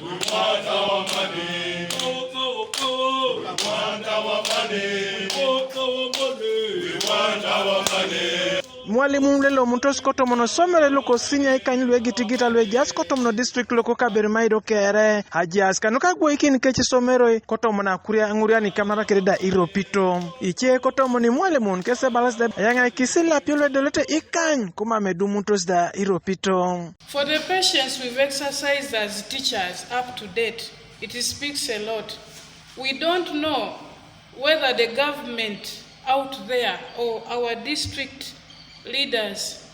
want our money. We want our money. We want our money. Imwalimun lelo muntos kotomono somere loko sinya ikanilwe gitigita lwe jas kotomono district loko kabere maido kere hajas kanuka gwoikin kechi somero kotomona kuria nguriani kamara kerida Iropito iche kotomoni Imwalimun kese balas da yanga kisila piole dolete ikany kuma medu muntos da Iropito. For the patience we've exercised as teachers up to date, it speaks a lot. We don't know whether the government out there or our district leaders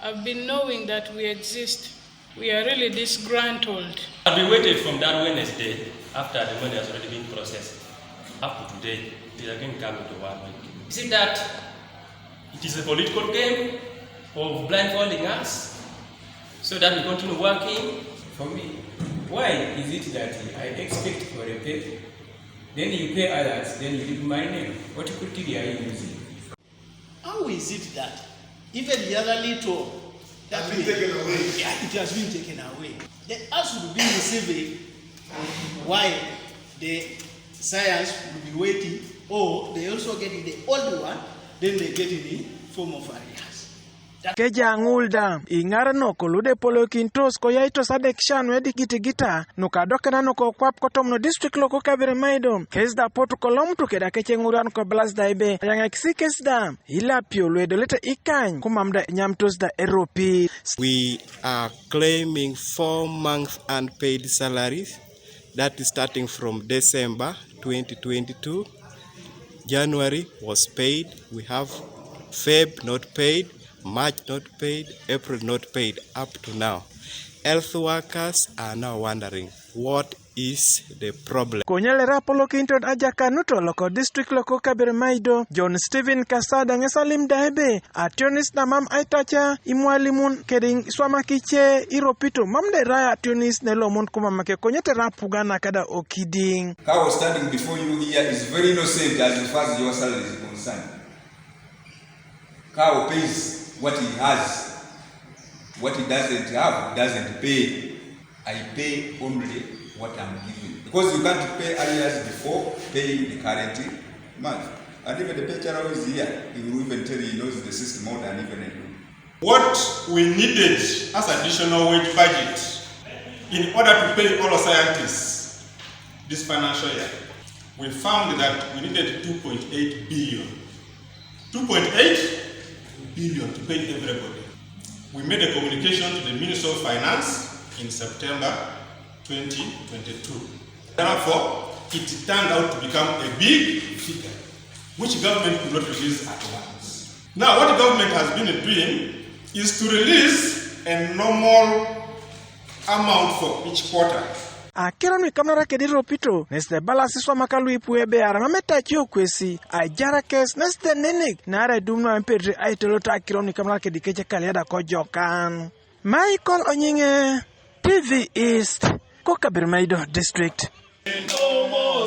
have been knowing that we exist. We are really disgruntled. We waited from that Wednesday after the money has already been processed up to today. It again come to 1 week. Is it that it is a political game of blindfolding us so that we continue working? For me, why is it that I expect for a pay, then you pay others, then you leave my name? What criteria are you using? How is it that even the other little has been taken away? Yeah, it has been taken away. They also be receiving while the science will be waiting, or they also get the old one, then they get in the form of arrears. Keja ngulda ingara no kolude polo kintos ko yaito sadek shanu edi gitigita no kadokana no ko kwap kotomno district loko kabere maido kesda potu kolom to keda keche nguran ko blas daibe yanga kisikesda ila pio lwedo lete ikany kumamda nyamtos da Eropi. We are claiming 4 months unpaid salaries, that is starting from December 2022. January was paid, we have Feb not paid, March not paid, April not paid up to now. Health workers are now wondering what is the problem. Konyele rapolo kinto aja Kanuto loko district loko kabere maido John Stephen Kasada ngesalim daebe ationis na mam aitacha Imwalimun keding swama kiche Iropito mamde raya ationis nelo mont kumamake konyete rapugana kada okiding. Cow standing before you here is very innocent as far as your salary is concerned. Cow pays what he has. What he doesn't have, doesn't pay. I pay only what I'm giving. Because you can't pay arrears before paying the current month. And even the paycheck who is here, he will even tell you he knows the system more than even you. What we needed as additional wage budget in order to pay all our scientists this financial year, we found that we needed 2.8 billion. 2.8 billion to pay everybody. We made a communication to the Minister of Finance in September 2022. Therefore, it turned out to become a big figure, which government could not release at once. Now, what the government has been doing is to release a normal amount for each quarter. Akira ni kamera kedi Iropito neste balasi swa makalu ipuebe aramameta chio kwesi ajara kes neste nenek nare dumno empedre aitelota akira ni kamera kedi keche kaliada kojokan. Michael Onyinge, TV East, Kokabirmaido District.